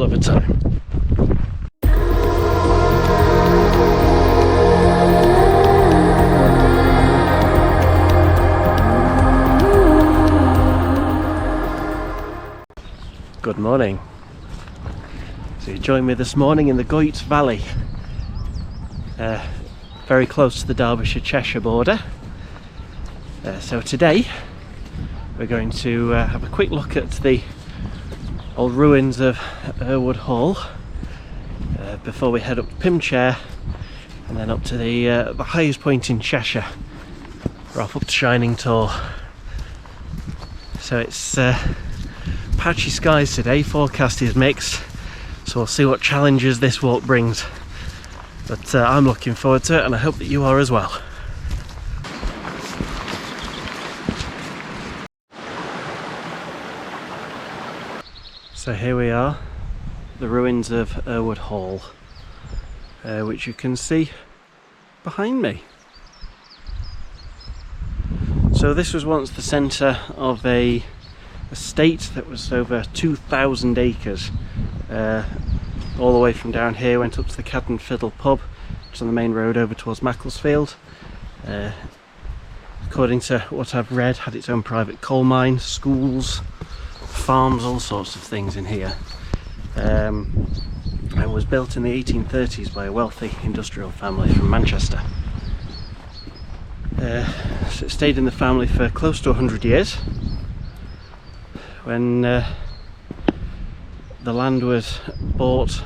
of a time. Good morning. So you joined me this morning in the Goyt Valley, very close to the Derbyshire-Cheshire border. So today we're going to have a quick look at the old ruins of Errwood Hall before we head up to Pimchare and then up to the highest point in Cheshire. We're off up to Shining Tor. So it's patchy skies today, forecast is mixed, so we'll see what challenges this walk brings. But I'm looking forward to it, and I hope that you are as well. So here we are, the ruins of Errwood Hall, which you can see behind me. So this was once the centre of a estate that was over 2,000 acres, all the way from down here, went up to the Cad and Fiddle pub, which is on the main road over towards Macclesfield. According to what I've read, had its own private coal mine, schools, farms, all sorts of things in here. And was built in the 1830s by a wealthy industrial family from Manchester. So it stayed in the family for close to 100 years. When the land was bought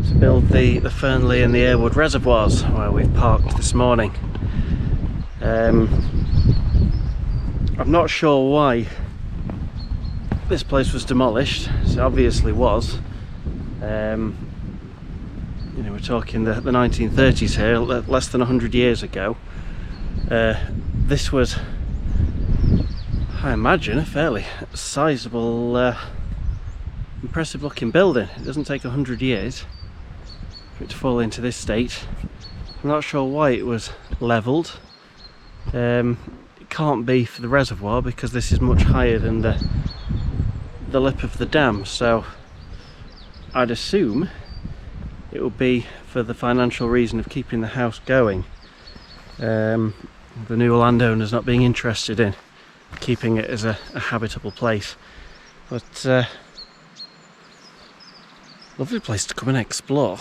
to build the Fernley and the Errwood reservoirs, where we've parked this morning. I'm not sure why this place was demolished. It obviously was. You know, we're talking the 1930s here, less than 100 years ago. This was, I imagine, a fairly sizable, impressive looking building. It doesn't take 100 years for it to fall into this state. I'm not sure why it was levelled. It can't be for the reservoir, because this is much higher than the lip of the dam, so I'd assume it would be for the financial reason of keeping the house going. The new landowner's not being interested in keeping it as a habitable place. But lovely place to come and explore.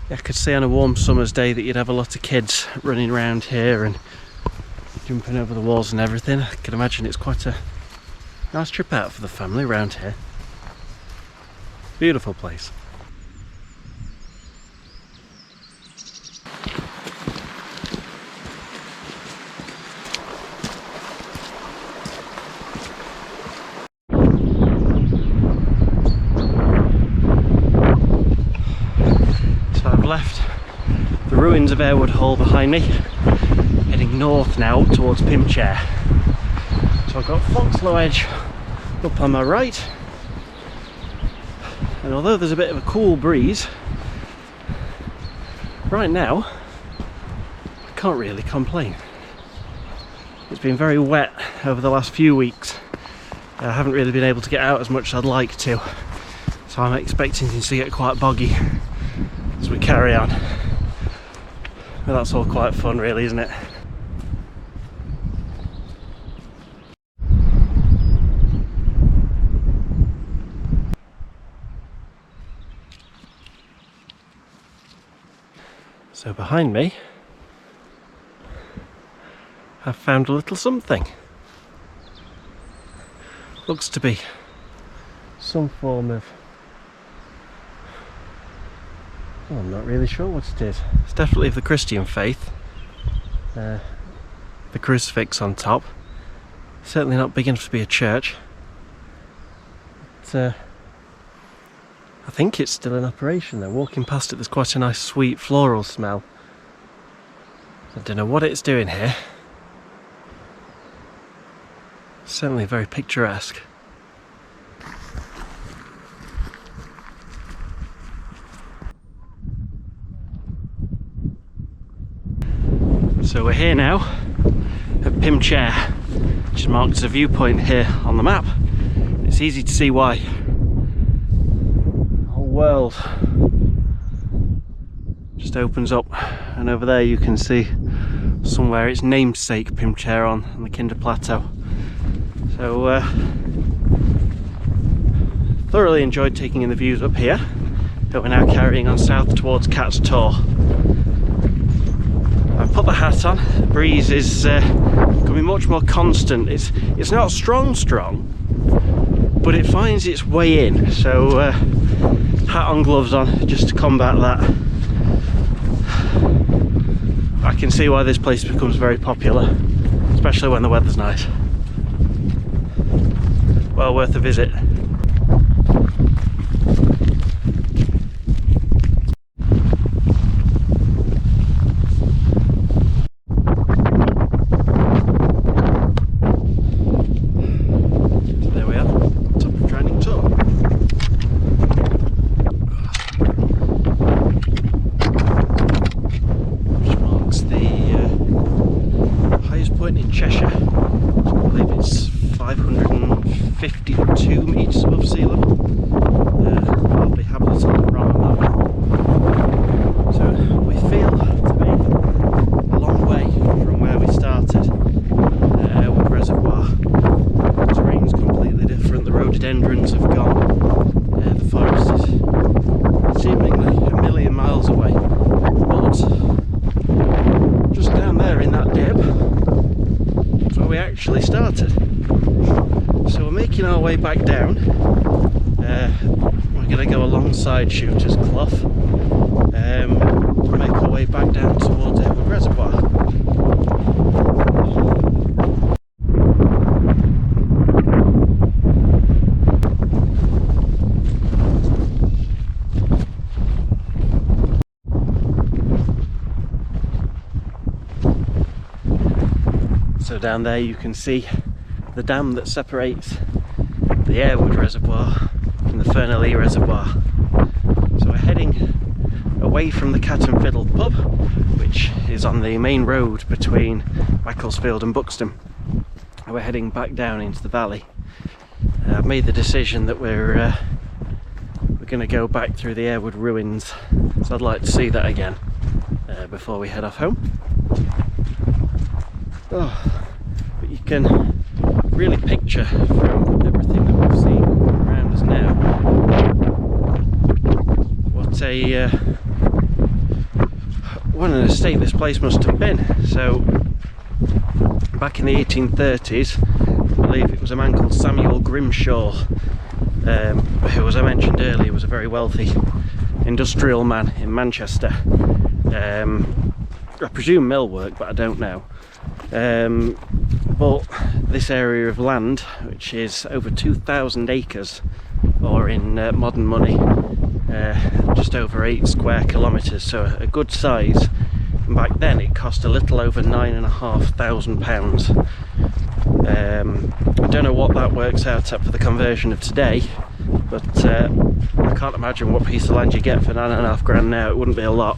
I could see on a warm summer's day that you'd have a lot of kids running around here and jumping over the walls and everything. I can imagine it's quite a nice trip out for the family around here. Beautiful place. So I've left the ruins of Errwood Hall behind me, heading north now up towards Pimchare. So I've got Foxlow Edge up on my right, and although there's a bit of a cool breeze right now, I can't really complain. It's been very wet over the last few weeks. I haven't really been able to get out as much as I'd like to, so I'm expecting things to get quite boggy as we carry on. But that's all quite fun really, isn't it? So behind me, I've found a little something. Looks to be some form of, well, I'm not really sure what it is. It's definitely of the Christian faith. The crucifix on top. Certainly not big enough to be a church. But, I think it's still in operation though. Walking past it, there's quite a nice sweet floral smell. I don't know what it's doing here. Certainly very picturesque. So we're here now at Pimchare. which is marked as a viewpoint here on the map. It's easy to see why. The whole world just opens up, and over there you can see somewhere its namesake Pimchair on the Kinder Plateau. So thoroughly enjoyed taking in the views up here, but we're now carrying on south towards Cat's Tor. I've put the hat on. The breeze is becoming much more constant. It's not strong, but it finds its way in. So hat on, gloves on, just to combat that. I can see why this place becomes very popular, especially when the weather's nice. Well worth a visit. In Cheshire, I believe it's 552 metres above sea level. Probably habitable around that. So we feel to be a long way from where we started, Errwood Reservoir. The terrain's completely different, the rhododendrons have gone, the forest is seemingly a million miles away, but just down there in that dip where we actually started. So we're making our way back down. We're going to go alongside Shooter's Clough to make our way back down towards Errwood Reservoir. So down there you can see the dam that separates the Errwood Reservoir from the Ferneley Reservoir. So we're heading away from the Cat and Fiddle pub, which is on the main road between Macclesfield and Buxton. And we're heading back down into the valley. I've made the decision that we're going to go back through the Errwood ruins, so I'd like to see that again before we head off home. Oh, but you can really picture from everything that we've seen around us now what an estate this place must have been. So back in the 1830s, I believe it was a man called Samuel Grimshaw, who, as I mentioned earlier, was a very wealthy industrial man in Manchester. I presume mill work, but I don't know. But this area of land, which is over 2,000 acres, or in modern money just over 8 square kilometres, so a good size. And back then it cost a little over £9,500. I don't know what that works out at for the conversion of today, but I can't imagine what piece of land you get for £9,500 now. It wouldn't be a lot.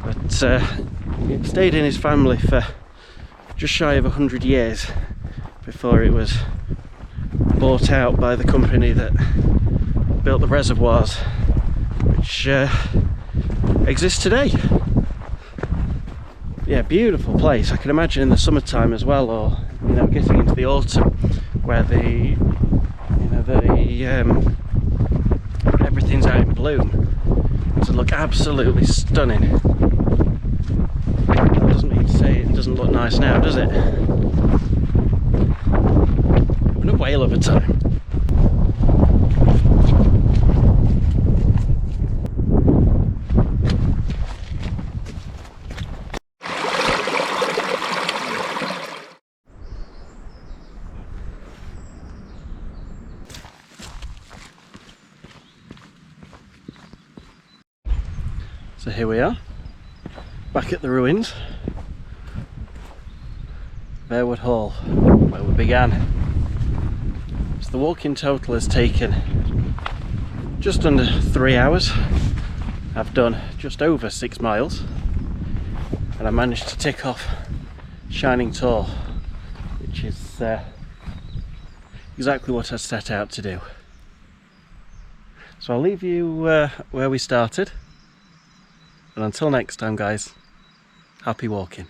But it stayed in his family for just shy of 100 years before it was bought out by the company that built the reservoirs, which exist today. Yeah, beautiful place. I can imagine in the summertime as well, or getting into the autumn, where everything's out in bloom. It look absolutely stunning. That doesn't mean to say it doesn't look nice now, does it? Been a whale of a time. So here we are, back at the ruins of Errwood Hall, where we began. So the walk in total has taken just under 3 hours. I've done just over 6 miles, and I managed to tick off Shining Tor, which is exactly what I set out to do. So I'll leave you where we started, and until next time guys, happy walking.